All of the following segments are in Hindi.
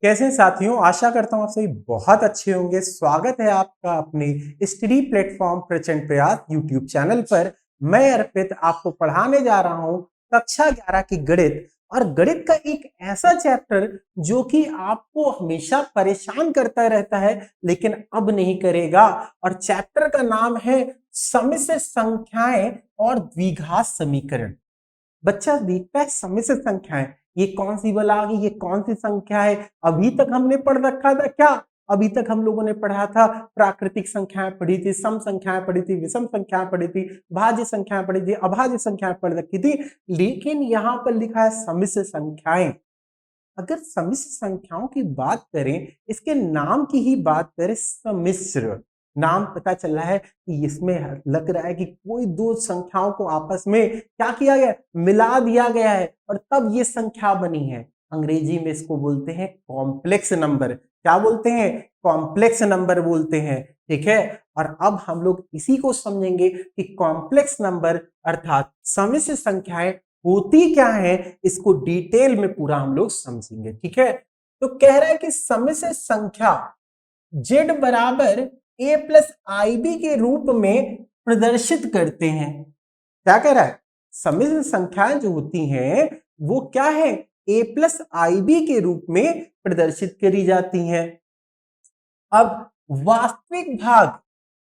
कैसे हैं साथियों? आशा करता हूँ आप सभी बहुत अच्छे होंगे। स्वागत है आपका अपने स्टडी प्लेटफॉर्म प्रचंड प्रयास यूट्यूब चैनल पर। मैं अर्पित आपको पढ़ाने जा रहा हूँ कक्षा 11 की गणित। और गणित का एक ऐसा चैप्टर जो कि आपको हमेशा परेशान करता रहता है लेकिन अब नहीं करेगा। और चैप्टर का नाम है सम्मिश्र संख्याएं और द्विघात समीकरण। बच्चा देखता है सम्मिश्र संख्याएं, ये कौन सी बला आ गई, ये कौन सी संख्या है। अभी तक हमने पढ़ रखा था क्या? अभी तक हम लोगों ने पढ़ा था प्राकृतिक संख्याएं पढ़ी थी, सम संख्याएं पढ़ी थी, विषम संख्याएं पढ़ी थी, भाज्य संख्याएं पढ़ी थी, अभाज्य संख्याएं पढ़ रखी थी। लेकिन यहाँ पर लिखा है सम्मिश्र संख्याएं। अगर सम्मिश्र संख्याओं की बात करें, इसके नाम की ही बात करें, सम्मिश्र नाम पता चला है कि इसमें लग रहा है कि कोई दो संख्याओं को आपस में क्या किया गया, मिला दिया गया है और तब ये संख्या बनी है। अंग्रेजी में इसको बोलते हैं कॉम्प्लेक्स नंबर। क्या बोलते हैं? कॉम्प्लेक्स नंबर बोलते हैं। ठीक है। और अब हम लोग इसी को समझेंगे कि कॉम्प्लेक्स नंबर अर्थात सम्मिश्र संख्याएं होती क्या है, इसको डिटेल में पूरा हम लोग समझेंगे। ठीक है। तो कह रहा है कि सम्मिश्र संख्या z बराबर a प्लस आई बी के रूप में प्रदर्शित करते हैं। क्या कह रहा है? सम्मिश्र संख्याएं जो होती हैं वो क्या है, a प्लस आई बी के रूप में प्रदर्शित करी जाती हैं। अब वास्तविक भाग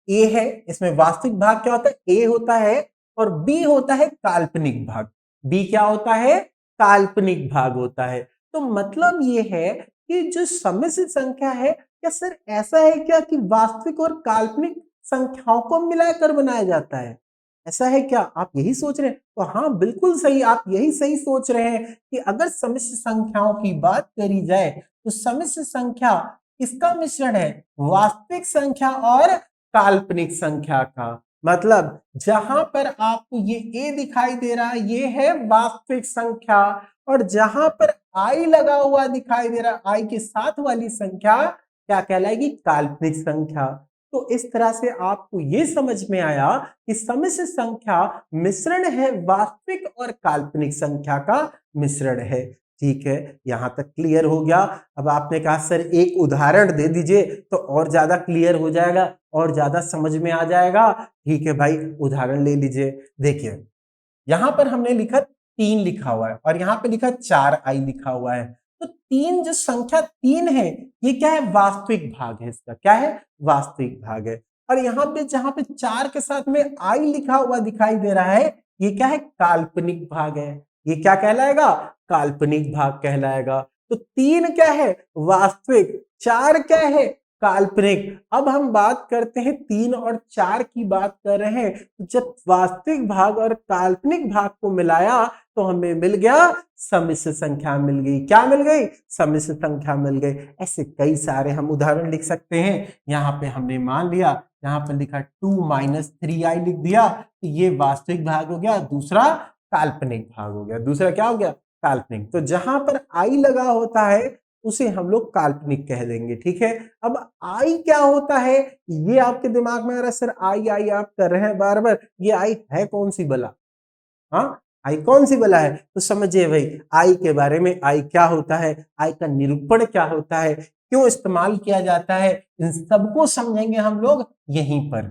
ए है, इसमें वास्तविक भाग क्या होता है, ए होता है, और बी होता है काल्पनिक भाग। बी क्या होता है? काल्पनिक भाग होता है। तो मतलब ये है कि जो सम्मिश्र संख्या है, क्या सर ऐसा है क्या कि वास्तविक और काल्पनिक संख्याओं को मिलाकर बनाया जाता है? ऐसा है क्या? आप यही सोच रहे हैं? तो हाँ, बिल्कुल सही, आप यही सही सोच रहे हैं कि अगर सम्मिश्र संख्याओं की बात करी जाए तो सम्मिश्र संख्या किसका मिश्रण है? वास्तविक संख्या और काल्पनिक संख्या का। मतलब जहां पर आपको ये a दिखाई दे रहा है, ये है वास्तविक संख्या, और जहां पर i लगा हुआ दिखाई दे रहा है, i के साथ वाली संख्या क्या कहलाएगी? काल्पनिक संख्या। तो इस तरह से आपको ये समझ में आया कि सम्मिश्र संख्या मिश्रण है वास्तविक और काल्पनिक संख्या का मिश्रण है। ठीक है, यहां तक क्लियर हो गया। अब आपने कहा सर एक उदाहरण दे दीजिए तो और ज्यादा क्लियर हो जाएगा और ज्यादा समझ में आ जाएगा। ठीक है भाई, उदाहरण ले लीजिए। देखिए यहां पर हमने लिखा 3 लिखा हुआ है और यहाँ पे लिखा 4i लिखा हुआ है। तो तीन, जो संख्या 3 है, ये क्या है? वास्तविक भाग है इसका। क्या है? वास्तविक भाग है। और यहाँ पे जहां पे 4 के साथ में i लिखा हुआ दिखाई दे रहा है, ये क्या है? काल्पनिक भाग है। ये क्या कहलाएगा? काल्पनिक भाग कहलाएगा। तो 3 क्या है? वास्तविक। 4 क्या है? काल्पनिक। अब हम बात करते हैं 3 और 4 की बात कर रहे हैं। जब वास्तविक भाग और काल्पनिक भाग को मिलाया तो हमें मिल गया सम्मिश्र संख्या मिल गई। क्या मिल गई? सम्मिश्र संख्या मिल गई। ऐसे कई सारे हम उदाहरण लिख सकते हैं। यहाँ पे हमने मान लिया, यहाँ पर लिखा 2 माइनस 3i लिख दिया, तो ये वास्तविक भाग हो गया, दूसरा काल्पनिक भाग हो गया। दूसरा क्या हो गया? काल्पनिक। तो जहां पर आई लगा होता है उसे हम लोग काल्पनिक कह देंगे। ठीक है। अब आई क्या होता है, ये आपके दिमाग में आ रहा है, सर आई आई आप कर रहे हैं बार बार, ये आई है कौन सी बला? हाँ, आई कौन सी बला है? तो समझिए भाई आई के बारे में, आई क्या होता है, आई का निरूपण क्या होता है, क्यों इस्तेमाल किया जाता है, इन सबको समझेंगे हम लोग यहीं पर।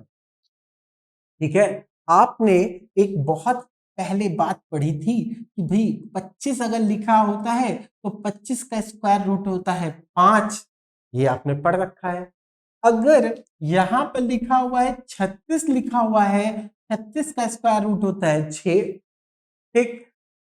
ठीक है। आपने एक बहुत पहले बात पढ़ी थी कि भाई 25 अगर लिखा होता है तो 25 का स्क्वायर रूट होता है 5। ये आपने पढ़ रखा है। अगर यहां पर लिखा हुआ है 36 लिखा हुआ है, 36 का स्क्वायर रूट होता है 6। ठीक।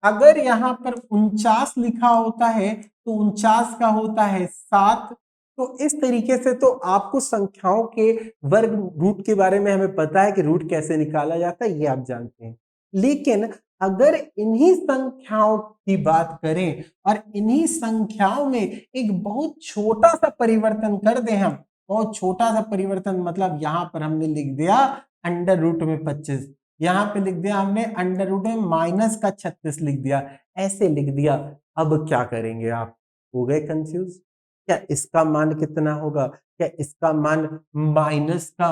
अगर यहाँ पर 49 लिखा होता है तो 49 का होता है 7। तो इस तरीके से तो आपको संख्याओं के वर्ग रूट के बारे में हमें पता है कि रूट कैसे निकाला जाता है, ये आप जानते हैं। लेकिन अगर इन्हीं संख्याओं की बात करें और इन्हीं संख्याओं में एक बहुत छोटा सा परिवर्तन कर दें हम, बहुत छोटा सा परिवर्तन, मतलब यहां पर हमने लिख दिया अंडर रूट में 25, यहाँ पे लिख दिया हमने अंडर रूट में माइनस का 36 लिख दिया, ऐसे लिख दिया। अब क्या करेंगे आप? हो गए कंफ्यूज? क्या इसका मान कितना होगा? क्या इसका मान माइनस का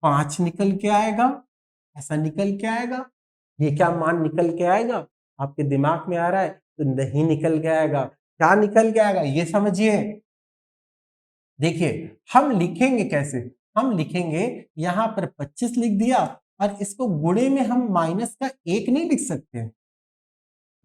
5 निकल के आएगा? ऐसा निकल के आएगा? ये क्या मान निकल के आएगा? आपके दिमाग में आ रहा है? तो नहीं निकल के आएगा। क्या निकल के आएगा ये समझिए। देखिए हम लिखेंगे कैसे, हम लिखेंगे यहाँ पर 25 लिख दिया और इसको गुणे में हम माइनस का 1 नहीं लिख सकते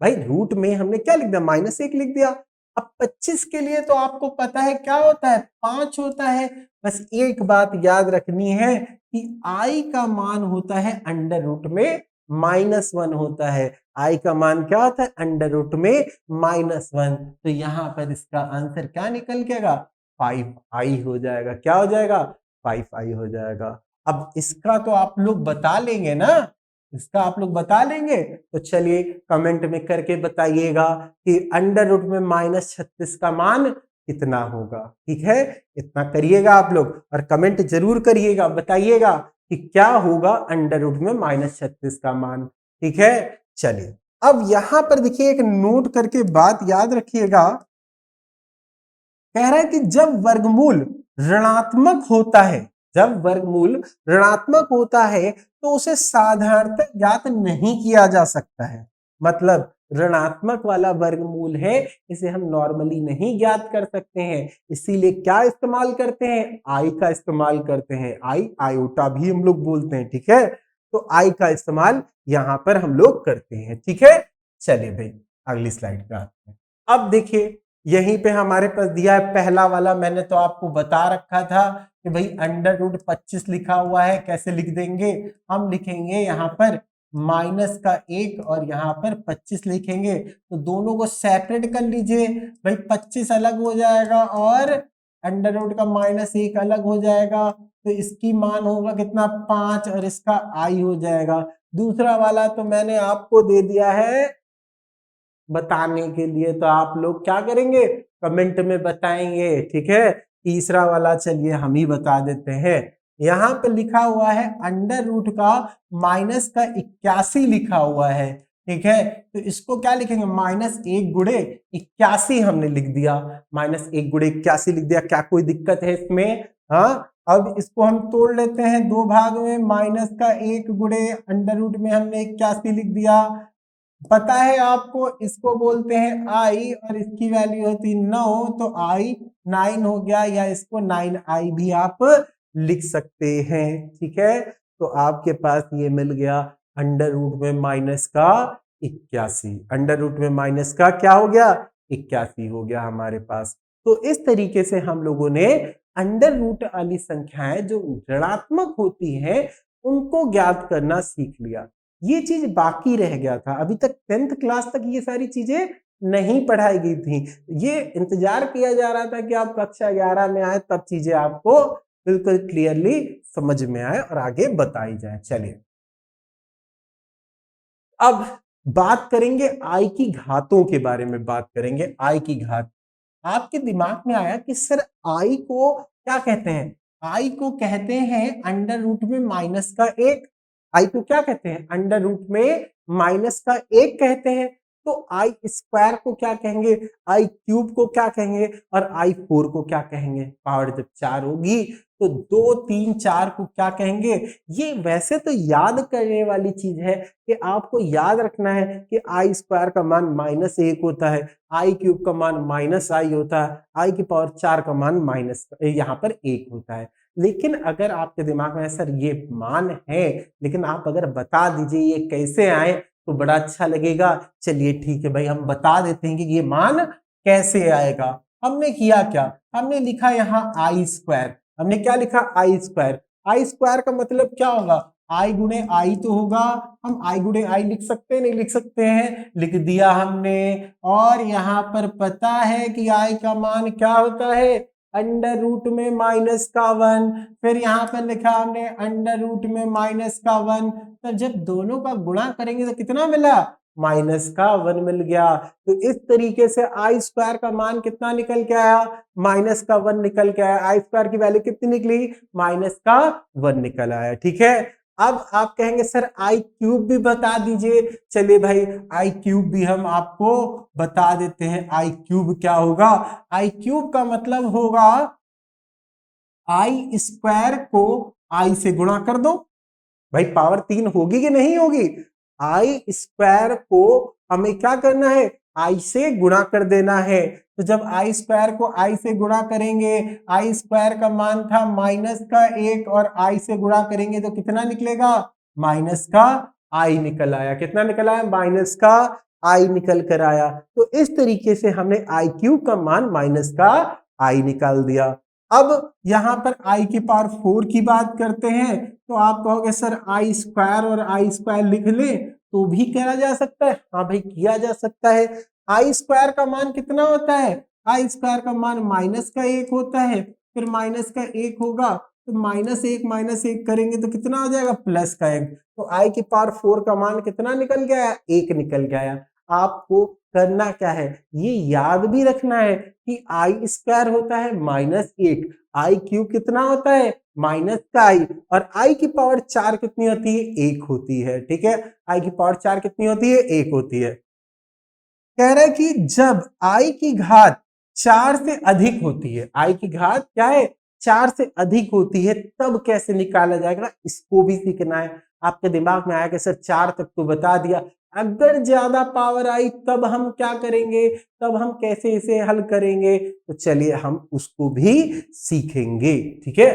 भाई, रूट में हमने क्या लिख दिया, -1 लिख दिया। अब 25 के लिए तो आपको पता है क्या होता है, 5 होता है। बस एक बात याद रखनी है कि आई का मान होता है अंडर रूट में -1 होता है। आई का मान क्या होता है, अंडर रूट में -1। तो यहां पर इसका आंसर क्या निकल गएगा, 5i हो जाएगा। क्या हो जाएगा, 5i हो जाएगा। अब इसका तो आप लोग बता लेंगे ना, इसका आप लोग बता लेंगे, तो चलिए कमेंट में करके बताइएगा कि अंडर रूट में -36 का मान कितना होगा। ठीक है, इतना करिएगा आप लोग और कमेंट जरूर करिएगा, बताइएगा कि क्या होगा अंडर रूट में -36 का मान। ठीक है, चलिए अब यहां पर देखिए एक नोट करके बात याद रखिएगा। कह रहा है कि जब वर्गमूल ऋणात्मक होता है, जब वर्गमूल ऋणात्मक होता है तो उसे साधारणतः ज्ञात नहीं किया जा सकता है। मतलब ऋणात्मक वाला वर्गमूल है, इसे हम नॉर्मली नहीं ज्ञात कर सकते हैं। इसीलिए क्या इस्तेमाल करते हैं, आई का इस्तेमाल करते हैं। आई, आयोटा भी हम लोग बोलते हैं। ठीक है, तो आई का इस्तेमाल यहां पर हम लोग करते हैं। ठीक है, चलिए भाई अगली स्लाइड पे आते हैं। अब देखिए यहीं पे हमारे पास दिया है पहला वाला, मैंने तो आपको बता रखा था कि भाई अंडर रूट 25 लिखा हुआ है, कैसे लिख देंगे, हम लिखेंगे यहाँ पर माइनस का 1 और यहाँ पर 25 लिखेंगे। तो दोनों को सेपरेट कर लीजिए भाई, 25 अलग हो जाएगा और अंडर रूट का -1 अलग हो जाएगा। तो इसकी मान होगा कितना, 5 और इसका आई हो जाएगा। दूसरा वाला तो मैंने आपको दे दिया है बताने के लिए, तो आप लोग क्या करेंगे, कमेंट में बताएंगे। ठीक है, तीसरा वाला चलिए हम ही बता देते हैं। यहां पे लिखा हुआ है अंडर रूट का -81 लिखा हुआ है। ठीक है, तो इसको क्या लिखेंगे, -1 गुणे 81 हमने लिख दिया, -1 गुणे 81 लिख दिया। क्या कोई दिक्कत है इसमें, हाँ। अब इसको हम तोड़ लेते हैं दो भाग में, -1 गुणे अंडर रूट में हमने 81 लिख दिया। पता है आपको, इसको बोलते हैं आई और इसकी वैल्यू होती 9, तो आई 9 हो गया, या इसको 9i भी आप लिख सकते हैं। ठीक है, तो आपके पास ये मिल गया अंडर रूट में माइनस का 81, अंडर रूट में माइनस का क्या हो गया, 81 हो गया हमारे पास। तो इस तरीके से हम लोगों ने अंडर रूट वाली संख्याएं जो ऋणात्मक होती हैं उनको ज्ञात करना सीख लिया। ये चीज बाकी रह गया था, अभी तक 10th क्लास तक ये सारी चीजें नहीं पढ़ाई गई थी। ये इंतजार किया जा रहा था कि आप कक्षा 11 में आए तब चीजें आपको बिल्कुल क्लियरली समझ में आए और आगे बताई जाए। चलिए अब बात करेंगे आई की घातों के बारे में, बात करेंगे आई की घात। आपके दिमाग में आया कि सर आई को क्या कहते हैं, आई को कहते हैं अंडर रूट में -1। आई को क्या कहते हैं, अंडर रूट में -1 कहते हैं। तो आई स्क्वायर को क्या कहेंगे, आई क्यूब को क्या कहेंगे और आई 4 को क्या कहेंगे। पावर जब 4 होगी तो 2, 3, 4 को क्या कहेंगे। ये वैसे तो याद करने वाली चीज है कि आपको याद रखना है कि आई स्क्वायर का मान -1 होता है, आई क्यूब का मान -i होता है, आई की पावर 4 का मान यहाँ पर 1 होता है। लेकिन अगर आपके दिमाग में सर ये मान है, लेकिन आप अगर बता दीजिए ये कैसे आए तो बड़ा अच्छा लगेगा। चलिए ठीक है भाई, हम बता देते हैं कि ये मान कैसे आएगा। हमने किया क्या, हमने लिखा यहाँ आई स्क्वायर, हमने क्या लिखा, आई स्क्वायर। आई स्क्वायर का मतलब क्या होगा, आई गुणे आई तो होगा, हम आई गुणे आई लिख सकते हैं, नहीं लिख सकते हैं, लिख दिया हमने। और यहाँ पर पता है कि आई का मान क्या होता है, अंडर रूट में -1। फिर यहाँ पर लिखा हमने अंडर रूट में -1। तो जब दोनों का गुणा करेंगे तो कितना मिला, -1 मिल गया। तो इस तरीके से आई स्क्वायर का मान कितना निकल के आया, -1 निकल के आया। आई स्क्वायर की वैल्यू कितनी निकली, -1 निकल आया। ठीक है, अब आप कहेंगे सर आई क्यूब भी बता दीजिए। चलिए भाई आई क्यूब भी हम आपको बता देते हैं। आई क्यूब क्या होगा, आई क्यूब का मतलब होगा आई स्क्वायर को आई से गुणा कर दो। भाई पावर 3 होगी कि नहीं होगी, आई स्क्वायर को हमें क्या करना है, आई से गुणा कर देना है। तो जब आई स्क्वायर को आई से गुणा करेंगे, आई स्क्वायर का मान था -1 और आई से गुणा करेंगे तो कितना निकलेगा, माइनस का आई निकल आया। कितना निकल आया, माइनस का आई निकल कर आया। तो इस तरीके से हमने आई क्यूब का मान माइनस का आई निकाल दिया। अब यहां पर आई की पावर 4 की बात करते हैं तो आप कहोगे सर आई स्क्वायर और आई स्क्वायर लिख ले तो भी किया जा सकता है। हाँ भाई किया जा सकता है। आई स्क्वायर का मान कितना होता है, आई स्क्वायर का मान -1 होता है, फिर -1 होगा तो -1 करेंगे तो कितना हो जाएगा, +1। तो आई की पावर 4 का मान कितना निकल गया, 1 निकल गया। आपको करना क्या है, ये याद भी रखना है कि आई स्क्वायर होता है -1, आई क्यूब कितना होता है माइनस का आई, और आई की पावर 4 कितनी होती है, 1 होती है। ठीक है, आई की पावर 4 कितनी होती है, 1 होती है। कह रहा है कि जब आई की घात 4 से अधिक होती है, आई की घात क्या है 4 से अधिक होती है, तब कैसे निकाला जाएगा, इसको भी सीखना है। आपके दिमाग में आया कि सर 4 तक तो बता दिया, अगर ज्यादा पावर आई तब हम क्या करेंगे, तब हम कैसे इसे हल करेंगे, तो चलिए हम उसको भी सीखेंगे। ठीक है,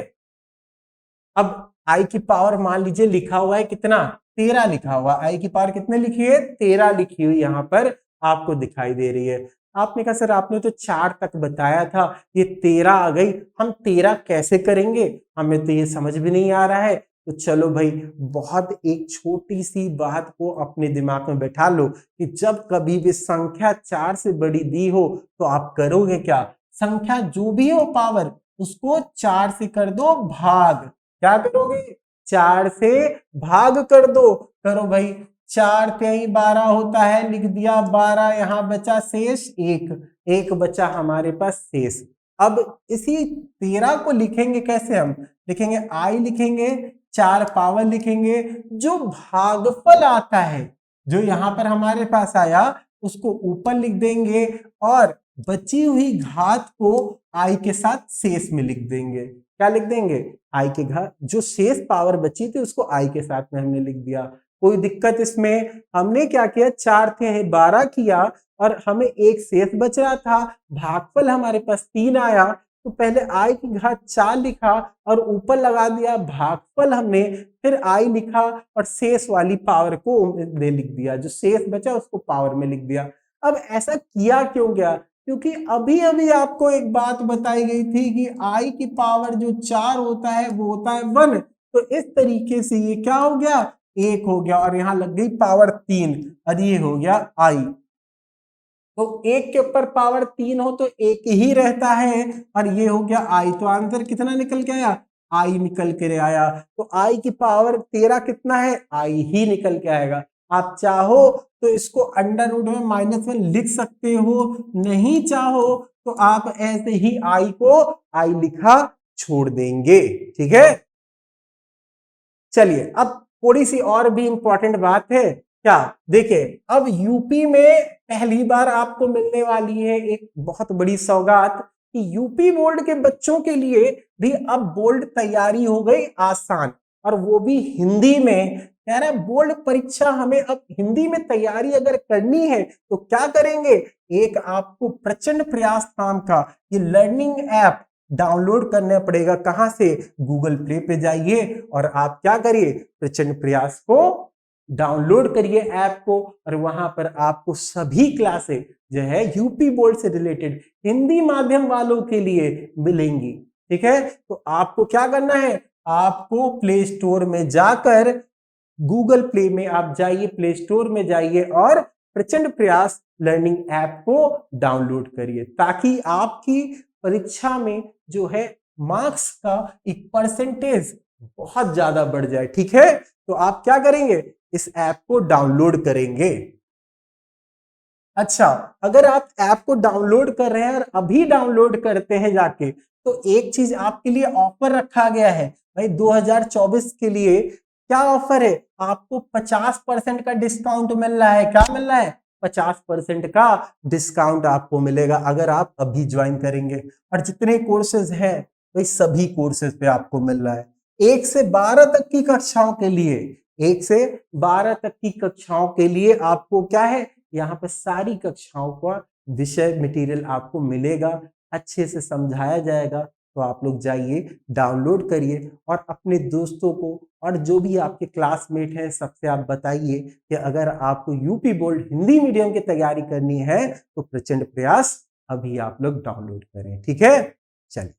अब आई की पावर मान लीजिए लिखा हुआ है कितना, 13 लिखा हुआ, आई की पावर कितने लिखी है, 13 लिखी हुई यहाँ पर आपको दिखाई दे रही है। आपने कहा सर आपने तो 4 तक बताया था, ये 13 आ गई, हम 13 कैसे करेंगे, हमें तो ये समझ भी नहीं आ रहा है। तो चलो भाई, बहुत एक छोटी सी बात को अपने दिमाग में बैठा लो कि जब कभी भी संख्या 4 से बड़ी दी हो तो आप करोगे क्या, संख्या जो भी हो पावर उसको 4 से कर दो भाग। क्या करोगे, 4 से भाग कर दो। करो भाई, 4 तिहाई 12 होता है, लिख दिया 12, यहां बचा शेष 1 बचा हमारे पास शेष। अब इसी 13 को लिखेंगे कैसे, हम लिखेंगे आई लिखेंगे, 4 पावर लिखेंगे, जो भागफल आता है जो यहां पर हमारे पास आया उसको ऊपर लिख देंगे और बची हुई घात को आई के साथ शेष में लिख देंगे। क्या लिख देंगे, आई के घात, जो शेष पावर बची थी उसको आई के साथ में हमने लिख दिया। कोई दिक्कत इसमें, हमने क्या किया, 4 थे 12 किया और हमें एक शेष बच रहा था, भागफल हमारे पास 3 आया, तो पहले आई की घात 4 लिखा और ऊपर लगा दिया भागफल हमने, फिर आई लिखा और शेष वाली पावर को लिख दिया, जो शेष बचा उसको पावर में लिख दिया। अब ऐसा किया क्यों गया, क्योंकि अभी अभी आपको एक बात बताई गई थी कि आई की पावर जो 4 होता है वो होता है 1, तो इस तरीके से ये क्या हो गया, 1 हो गया और यहां लग गई पावर 3 और ये हो गया आई। तो 1 के ऊपर पावर 3 हो तो 1 ही रहता है और ये हो गया आई। तो आंसर कितना निकल के आया, आई निकल के आया। तो आई की पावर 13 कितना है, आई ही निकल के आएगा। आप चाहो तो इसको अंडर रूट में -1 लिख सकते हो, नहीं चाहो तो आप ऐसे ही आई को आई लिखा छोड़ देंगे। ठीक है, चलिए अब थोड़ी सी और भी इंपॉर्टेंट बात है। क्या, देखिए अब यूपी में पहली बार आपको मिलने वाली है एक बहुत बड़ी सौगात कि यूपी बोर्ड के बच्चों के लिए भी अब बोर्ड तैयारी हो गई आसान, और वो भी हिंदी में। कह रहा है बोर्ड परीक्षा हमें अब हिंदी में तैयारी अगर करनी है तो क्या करेंगे, एक आपको प्रचंड प्रयास नाम का ये लर्निंग ऐप डाउनलोड करना पड़ेगा। कहां से, गूगल प्ले पे जाइए और आप क्या करिए, प्रचंड प्रयास को डाउनलोड करिए ऐप को, और वहां पर आपको सभी क्लासेस जो है यूपी बोर्ड से रिलेटेड हिंदी माध्यम वालों के लिए मिलेंगी। ठीक है, तो आपको क्या करना है, आपको प्ले स्टोर में जाकर, गूगल प्ले में आप जाइए, प्ले स्टोर में जाइए और प्रचंड प्रयास लर्निंग ऐप को डाउनलोड करिए, ताकि आपकी परीक्षा में जो है मार्क्स का एक परसेंटेज बहुत ज्यादा बढ़ जाए। ठीक है, तो आप क्या करेंगे, इस ऐप को डाउनलोड करेंगे। अच्छा, अगर आप ऐप को डाउनलोड कर रहे हैं और अभी डाउनलोड करते हैं जाके, तो एक चीज आपके लिए ऑफर रखा गया है भाई 2024 के लिए। क्या ऑफर है, आपको 50% का डिस्काउंट मिल रहा है। क्या मिल रहा है, 50% का डिस्काउंट आपको मिलेगा अगर आप अभी ज्वाइन करेंगे। और जितने कोर्सेज हैं भाई सभी कोर्सेज पे आपको मिल रहा है। 1 से 12 तक की कक्षाओं के लिए, 1 से 12 तक की कक्षाओं के लिए आपको क्या है, यहाँ पे सारी कक्षाओं का विषय मटेरियल आपको मिलेगा, अच्छे से समझाया जाएगा। तो आप लोग जाइए, डाउनलोड करिए और अपने दोस्तों को और जो भी आपके क्लासमेट हैं सबसे आप बताइए कि अगर आपको यूपी बोर्ड हिंदी मीडियम की तैयारी करनी है तो प्रचंड प्रयास अभी आप लोग डाउनलोड करें। ठीक है, चलिए।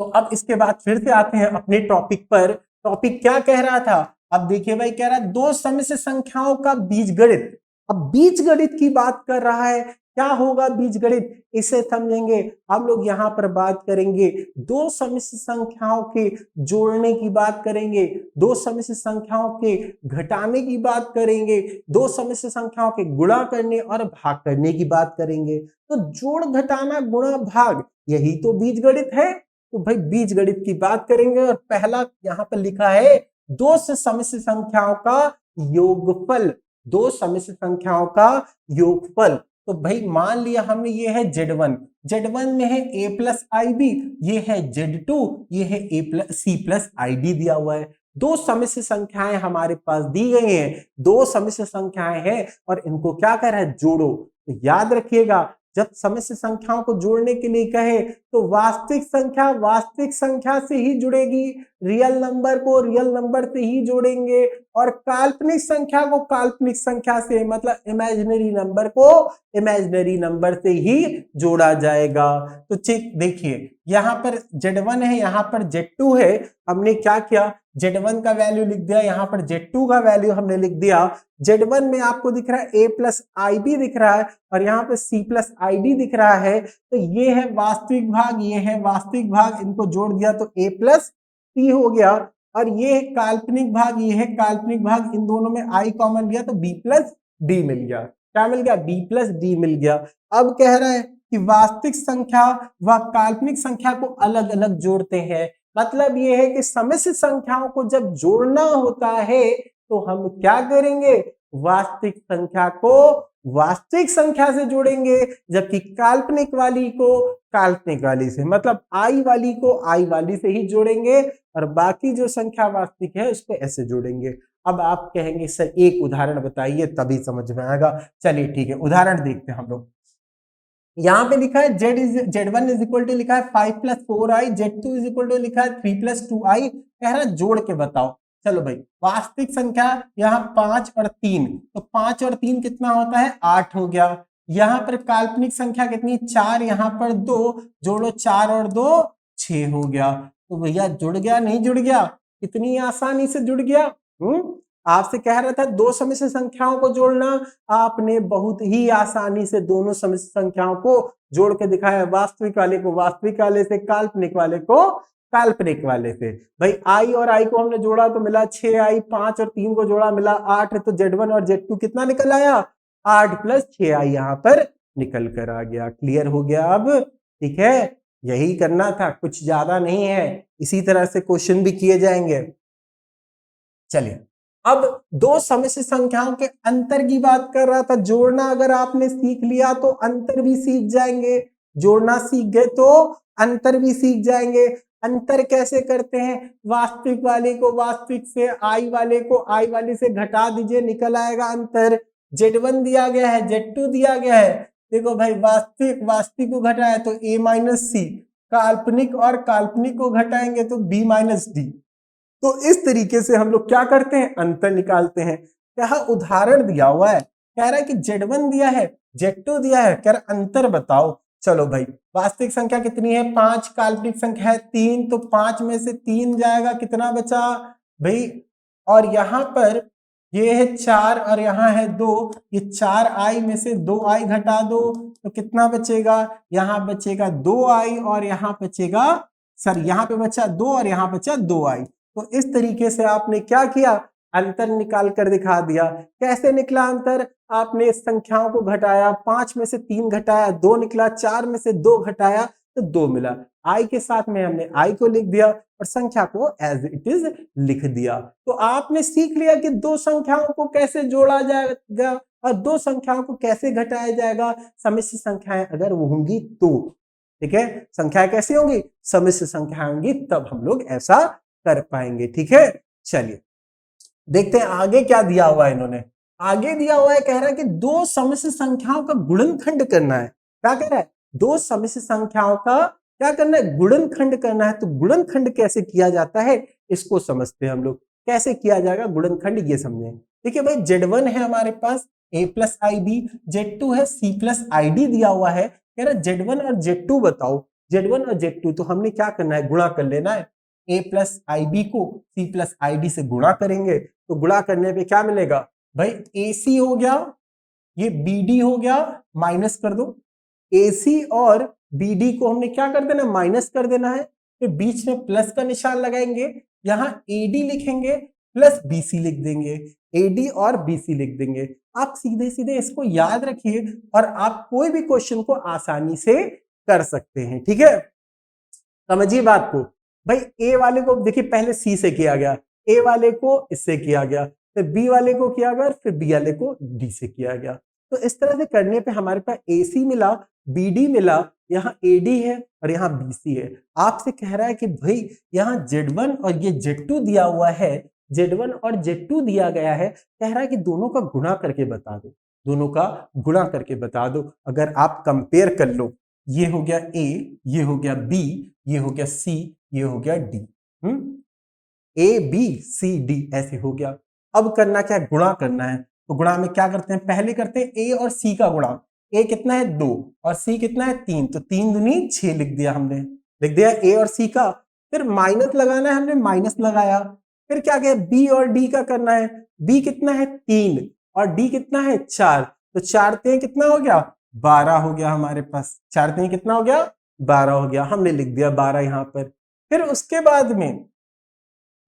तो अब इसके बाद फिर से आते हैं अपने टॉपिक पर। टॉपिक क्या कह रहा था? अब देखिए भाई, कह रहा है दो सम्मिश्र संख्याओं का बीजगणित। अब बीजगणित की बात कर रहा है। क्या होगा बीजगणित, इसे समझेंगे। हम लोग यहाँ पर बात करेंगे दो सम्मिश्र संख्याओं के जोड़ने की बात करेंगे, दो सम्मिश्र संख्याओं के घटाने की बात करेंगे, दो सम्मिश्र संख्याओं के गुणा करने और भाग करने की बात करेंगे। तो जोड़, घटाना, गुणा, भाग, यही तो बीजगणित है। तो भाई बीजगणित की बात करेंगे और पहला यहाँ पर लिखा है दो से सम्मिश्र संख्याओं का योगफल, दो सम्मिश्र संख्याओं का योगफल। तो भाई मान लिया हमने ये है Z1, Z1 में है a प्लस आई बी, ये है Z2, ये है a plus C plus I D दिया हुआ है। दो सम्मिश्र संख्याएं हमारे पास दी गई हैं, दो सम्मिश्र संख्याएं हैं और इनको क्या कर रहा है, जोड़ो। तो याद रखिएगा, जब सम्मिश्र संख्याओं को जोड़ने के लिए कहे तो वास्तविक संख्या से ही जुड़ेगी, रियल नंबर को रियल नंबर से ही जोड़ेंगे और काल्पनिक संख्या को काल्पनिक संख्या से, मतलब इमेजिनरी नंबर को इमेजिनरी नंबर से ही जोड़ा जाएगा। तो ठीक देखिए, यहाँ पर Z1 है, यहाँ पर Z2 है। हमने क्या किया, Z1 का वैल्यू लिख दिया, यहाँ पर Z2 का वैल्यू हमने लिख दिया। Z1 में आपको दिख रहा है a प्लस आई बी दिख रहा है और यहाँ पे c प्लस आई डी दिख रहा है। तो ये है वास्तविक भाग, ये है वास्तविक भाग, इनको जोड़ दिया तो a प्लस सी हो गया। और ये है काल्पनिक भाग, ये है काल्पनिक भाग, इन दोनों में i कॉमन लिया तो b प्लस डी मिल गया। क्या मिल गया, b प्लस डी मिल गया। अब कह रहा है कि वास्तविक संख्या व काल्पनिक संख्या को अलग अलग जोड़ते हैं। मतलब ये है कि सम्मिश्र संख्याओं को जब जोड़ना होता है तो हम क्या करेंगे, वास्तविक संख्या को वास्तविक संख्या से जोड़ेंगे, जबकि काल्पनिक वाली को काल्पनिक वाली से, मतलब आई वाली को आई वाली से ही जोड़ेंगे और बाकी जो संख्या वास्तविक है उसको ऐसे जोड़ेंगे। अब आप कहेंगे सर एक उदाहरण बताइए तभी समझ में आएगा। चलिए ठीक है, उदाहरण देखते हैं हम लोग। यहाँ पे लिखा है Z1 इज इक्वल टू लिखा है 5 plus 4i, Z2 is equal to लिखा है 3 प्लस 2i। कह रहा है जोड़ के बताओ। चलो भाई, वास्तविक संख्या यहाँ 5 और 3, तो 5 और 3 कितना होता है, 8 हो गया। यहाँ पर काल्पनिक संख्या कितनी, 4, यहाँ पर 2, जोड़ो 4 और 2 6 हो गया। तो भैया जुड़ गया नहीं जुड़ गया, कितनी आसानी से जुड़ गया। आपसे कह रहा था दो सम्मिश्र संख्याओं को जोड़ना, आपने बहुत ही आसानी से दोनों सम्मिश्र संख्याओं को जोड़ के दिखाया, वास्तविक वाले को वास्तविक वाले से, काल्पनिक वाले को काल्पनिक वाले से। भाई आई और आई को हमने जोड़ा तो मिला 6i, 5 और 3 को जोड़ा मिला 8, तो Z1 और Z2 कितना निकल आया, 8 प्लस 6i यहाँ पर निकल कर आ गया। क्लियर हो गया अब, ठीक है, यही करना था, कुछ ज्यादा नहीं है। इसी तरह से क्वेश्चन भी किए जाएंगे। चलिए, अब दो सम्मिश्र संख्याओं के अंतर की बात कर रहा था। जोड़ना अगर आपने सीख लिया तो अंतर भी सीख जाएंगे, जोड़ना सीख गए तो अंतर भी सीख जाएंगे। अंतर कैसे करते हैं, वास्तविक वाले को वास्तविक से, आई वाले को आई वाले से घटा दीजिए, निकल आएगा अंतर। Z1 दिया गया है, Z2 दिया गया है। देखो भाई, वास्तविक को घटाया तो a माइनस सी, काल्पनिक और काल्पनिक को घटाएंगे तो b माइनस डी। तो इस तरीके से हम लोग क्या करते हैं, अंतर निकालते हैं। यहाँ उदाहरण दिया हुआ है, कह रहा है कि Z1 दिया है, Z2 दिया है, कह रहा अंतर बताओ। चलो भाई, वास्तविक संख्या कितनी है 5, काल्पनिक संख्या है 3, तो 5 में से 3 जाएगा, कितना बचा भाई, और यहाँ पर ये है 4 और यहाँ है 2, ये 4i में से 2i घटा दो तो कितना बचेगा, यहाँ बचेगा 2i और यहाँ बचेगा, सर यहाँ पे बचा 2 और यहाँ बचा 2i। तो इस तरीके से आपने क्या किया, अंतर निकाल कर दिखा दिया। कैसे निकला अंतर, आपने संख्याओं को घटाया, 5 में से 3 घटाया 2 निकला, 4 में से 2 घटाया तो 2 मिला। आई के साथ में हमने आई को लिख दिया और संख्या को एज इट इज लिख दिया। तो आपने सीख लिया कि दो संख्याओं को कैसे जोड़ा जाएगा और दो संख्याओं को कैसे घटाया जाएगा, सम्मिश्र संख्याएं अगर वो होंगी तो। ठीक है, संख्याएं कैसी होंगी, सम्मिश्र संख्याएं होंगी, तब हम लोग ऐसा कर पाएंगे। ठीक है, चलिए देखते हैं आगे क्या दिया हुआ है इन्होंने। आगे दिया हुआ है, कह रहा है कि दो सम्मिश्र संख्याओं का गुणनखंड करना है। क्या कह रहा है? दो सम्मिश्र संख्याओं का क्या करना है? गुणनखंड करना है। तो गुणनखंड कैसे किया जाता है इसको समझते हैं हम लोग। कैसे किया जाएगा गुणनखंड ये समझें। देखिए भाई, Z1 है हमारे पास a plus I B, Z2 है c प्लस आई डी दिया हुआ है। कह रहा Z1 और Z2 बताओ। Z1 और Z2 तो हमने क्या करना है? गुणा कर लेना है। a प्लस आई बी को c प्लस आई डी से गुणा करेंगे तो गुणा करने पे क्या मिलेगा भाई? AC हो गया, ये BD हो गया, माइनस कर दो। AC और BD को हमने क्या कर देना? माइनस कर देना है। फिर बीच में प्लस का निशान लगाएंगे, यहां AD लिखेंगे प्लस BC लिख देंगे। AD और BC लिख देंगे। आप सीधे सीधे इसको याद रखिए और आप कोई भी क्वेश्चन को आसानी से कर सकते हैं। ठीक है, समझिए बात को। भाई ए वाले को देखिए पहले सी से किया गया, ए वाले को इससे किया गया, फिर बी वाले को किया गया, फिर बी वाले को डी से किया गया। तो इस तरह से करने पे हमारे पास ए सी मिला, बी डी मिला, यहाँ ए डी है और यहाँ बी सी है। आपसे कह रहा है कि भाई यहाँ Z1 और ये Z2 दिया हुआ है, Z1 और Z2 दिया गया है, कह रहा है कि दोनों का गुणा करके बता दो। दोनों का गुणा करके बता दो। अगर आप कंपेयर कर लो, ये हो गया ए, ये हो गया बी, ये हो गया सी, ये हो गया D. A B C D ऐसे हो गया। अब करना क्या? गुणा करना है। तो गुणा में क्या करते हैं? पहले करते हैं ए और सी का गुणा। ए कितना है? 2 और सी कितना है? 3। तो 3 दूनी 6 लिख दिया हमने, लिख दिया ए और सी का। फिर माइनस लगाना है, हमने माइनस लगाया। फिर क्या किया? बी और डी का करना है। बी कितना है? 3 और डी कितना है? 4। तो 4 3 कितना हो गया? 12 हो गया हमारे पास। 4 3 कितना हो गया? 12 हो गया। हमने लिख दिया 12 यहां पर। फिर उसके बाद में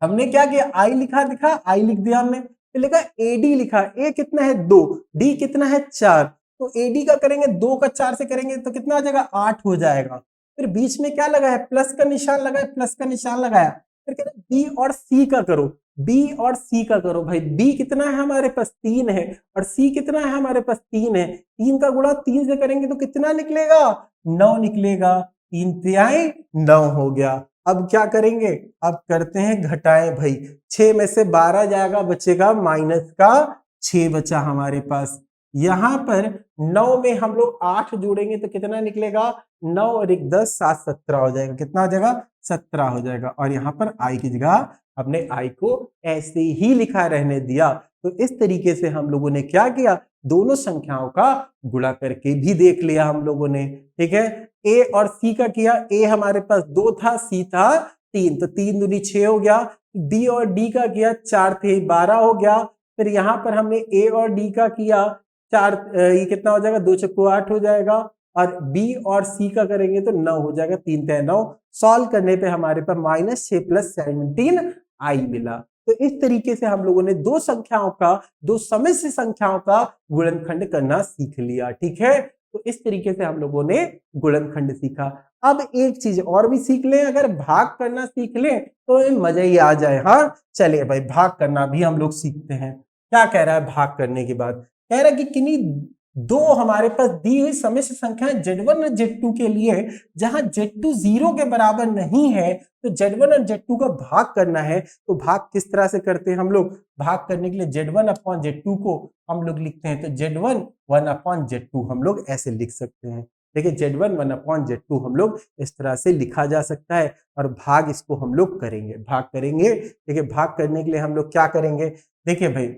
हमने क्या किया? आई लिखा, दिखा आई लिख दिया हमने। फिर लिखा एडी लिखा। ए कितना है? 2। डी कितना है? 4। तो एडी का करेंगे 2 का 4 से करेंगे तो कितना आ जाएगा? 8 हो जाएगा। फिर बीच में क्या लगा है? प्लस का निशान लगाया, प्लस का निशान लगाया। फिर कहते बी और सी का करो, बी और सी का करो। भाई बी कितना है हमारे पास? 3 है और सी कितना है हमारे पास? 3 है। 3 का गुणा 3 से करेंगे तो कितना निकलेगा? 9 निकलेगा। 3 तिहाई 9 हो गया। अब क्या करेंगे? अब करते हैं घटाएं भाई। 6 में से 12 जाएगा, बचेगा माइनस का 6 बचा हमारे पास। यहां पर 9 में हम लोग 8 जोड़ेंगे तो कितना निकलेगा? 9 और 1 10, 7 17 हो जाएगा। कितना हो जाएगा? 17 हो जाएगा। और यहाँ पर आई की जगह हमने आई को ऐसे ही लिखा रहने दिया। तो इस तरीके से हम लोगों ने क्या किया? दोनों संख्याओं का गुणा करके भी देख लिया हम लोगों ने। ठीक है, ए और सी का किया। ए हमारे पास 2 था, सी था 3, तो 3 दूनी 6 हो गया। बी और डी का किया, 4 थे 12 हो गया। फिर यहाँ पर हमने ए और डी का किया, 4 ये कितना हो जाएगा? 2 चक्कू 8 हो जाएगा। और बी और सी का करेंगे तो 9 हो जाएगा। 3 3 9। सॉल्व करने पे हमारे पास -6 + 17 आई मिला। तो इस तरीके से हम लोगों ने दो संख्याओं का, दो सम्मिश्र संख्याओं का गुणनखंड करना सीख लिया। ठीक है, तो इस तरीके से हम लोगों ने गुणनखंड सीखा। अब एक चीज और भी सीख लें, अगर भाग करना सीख लें तो मजा ही आ जाए। हाँ चलिए भाई, भाग करना भी हम लोग सीखते हैं। क्या कह रहा है भाग करने के बाद? कह रहा है कि किन्हीं दो हमारे पास दी हुई सम्मिश्र संख्याएं Z1 और Z2 के लिए, जहां Z2 0 के बराबर नहीं है, तो Z1 और Z2 का भाग करना है। तो भाग किस तरह से करते हैं हम लोग? भाग करने के लिए Z1/Z2 को हम लोग लिखते हैं तो Z1 1/Z2 हम लोग ऐसे लिख सकते हैं। देखिए Z1 1/Z2 हम लोग इस तरह से लिखा जा सकता है। और भाग इसको हम लोग करेंगे, भाग करेंगे। देखिए भाग करने के लिए हम लोग क्या करेंगे? देखिए भाई,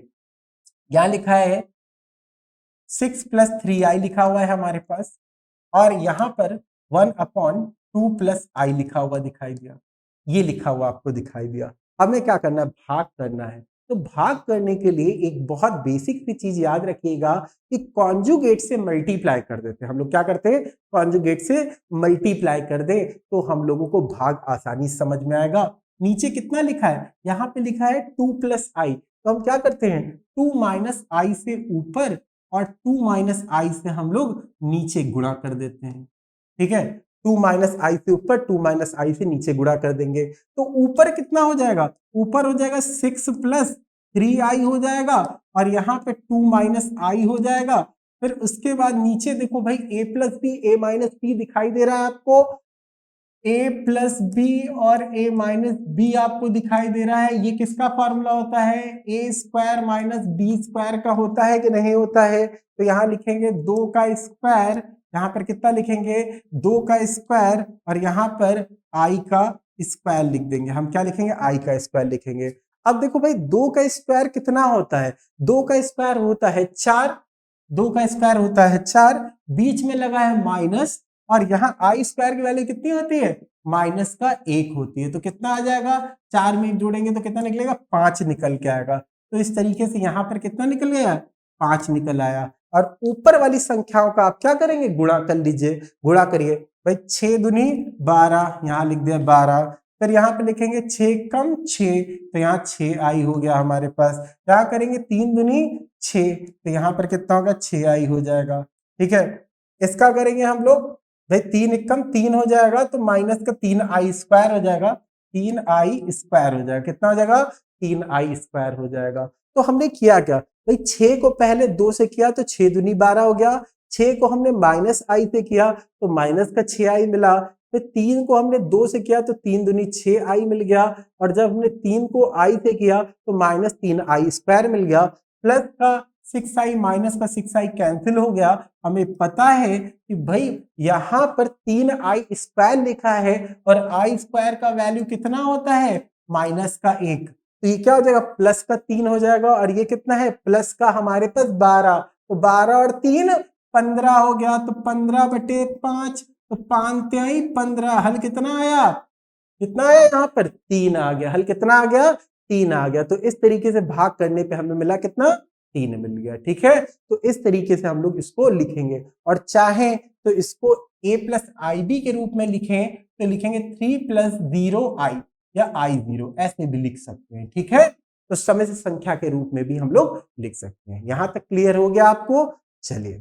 यहां लिखा है 6 + 3i लिखा हुआ है हमारे पास, और यहां पर 1/2 + i लिखा हुआ दिखाई दिया। ये लिखा हुआ आपको दिखाई दिया। हमें क्या करना है? भाग करना है। तो भाग करने के लिए एक बहुत बेसिक सी चीज याद रखिएगा कि कॉन्जुगेट से मल्टीप्लाई कर देते हैं हम लोग। क्या करते हैं? कॉन्जुगेट से मल्टीप्लाई कर दे तो हम लोगों को भाग आसानी से समझ में आएगा। नीचे कितना लिखा है? यहाँ पे लिखा है 2 + i। तो हम क्या करते हैं? 2 - i से ऊपर और 2 - i से हम लोग नीचे गुणा कर देते हैं। ठीक है, 2 - i से ऊपर, 2 - i से नीचे गुणा कर देंगे। तो ऊपर कितना हो जाएगा? ऊपर हो जाएगा 6 + 3i हो जाएगा, और यहाँ पे 2 - i हो जाएगा। फिर उसके बाद नीचे देखो भाई, a + b, a - b दिखाई दे रहा है आपको। ए प्लस बी और ए माइनस बी आपको दिखाई दे रहा है, ये किसका फॉर्मूला होता है? ए स्क्वायर माइनस बी स्क्वायर का होता है कि नहीं होता है? तो यहाँ लिखेंगे 2 का स्क्वायर, यहाँ पर कितना लिखेंगे? 2 का स्क्वायर, और यहाँ पर आई का स्क्वायर लिख देंगे। हम क्या लिखेंगे? आई का स्क्वायर लिखेंगे। अब देखो भाई 2 का स्क्वायर कितना होता है? 2 का स्क्वायर होता है 4, 2 का स्क्वायर होता है 4, बीच में लगा है माइनस, और यहाँ आई स्क्वायर की वैल्यू कितनी होती है? माइनस का 1 होती है। तो कितना आ जाएगा? 4 में 1 जोड़ेंगे तो कितना निकलेगा? 5 निकल के आएगा। तो इस तरीके से यहाँ पर कितना निकल गया? 5 निकल आया। और ऊपर वाली संख्याओं का आप क्या करेंगे? गुणा कर लीजिए, गुणा करिए भाई। 6 दूनी 12, यहाँ लिख दिया 12। फिर यहाँ पे लिखेंगे 6 कम 6, तो यहाँ 6 आई हो गया हमारे पास। क्या करेंगे? 3 दूनी 6, तो यहाँ पर कितना होगा? 6 आई हो जाएगा। ठीक है, इसका करेंगे हम लोग भाई 3 एकम 3 हो जाएगा, तो माइनस का 3 आई स्क्वायर हो जाएगा, 3 आई स्क्वायर हो जाएगा। कितना हो जाएगा? 3 आई स्क्वायर हो जाएगा। तो हमने किया क्या भाई? 6 को पहले 2 से किया तो 6 दूनी 12 हो गया। 6 को हमने माइनस आई से किया तो माइनस का 6 आई मिला। फिर 3 को हमने 2 से किया तो 3 दूनी 6 आई मिल गया। और जब हमने 3 को आई से किया तो माइनस 3 आई स्क्वायर मिल गया। प्लस का 6 आई माइनस का 6 आई कैंसिल हो गया। हमें पता है कि भाई यहाँ पर 3 आई स्क्वायर लिखा है, और आई स्क्वायर का वैल्यू कितना होता है? माइनस का 1। तो ये क्या हो जाएगा? प्लस का 3 हो जाएगा। और ये कितना है? प्लस का हमारे पास 12। तो 12 और 3 15 हो गया। तो 15/5, तो 5 तिहाई 15। हल कितना आया? कितना आया? यहाँ पर 3 आ गया। हल कितना आ गया? 3 आ गया। तो इस तरीके से भाग करने पे हमें मिला कितना? 3 मिल गया। ठीक है, तो इस तरीके से हम लोग इसको लिखेंगे। और चाहें तो इसको a प्लस आई बी के रूप में लिखें तो लिखेंगे 3 प्लस 0 आई, या I0, ऐसे भी लिख सकते हैं। ठीक है, तो समय से संख्या के रूप में भी हम लोग लिख सकते हैं। यहां तक क्लियर हो गया आपको? चलिए,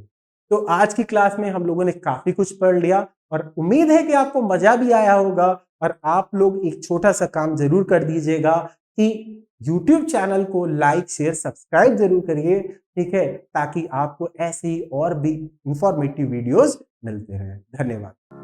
तो आज की क्लास में हम लोगों ने काफी कुछ पढ़ लिया, और उम्मीद है कि आपको मजा भी आया होगा। और आप लोग एक छोटा सा काम जरूर कर दीजिएगा कि YouTube चैनल को लाइक शेयर सब्सक्राइब जरूर करिए। ठीक है, ताकि आपको ऐसे ही और भी इंफॉर्मेटिव वीडियोस मिलते रहें। धन्यवाद।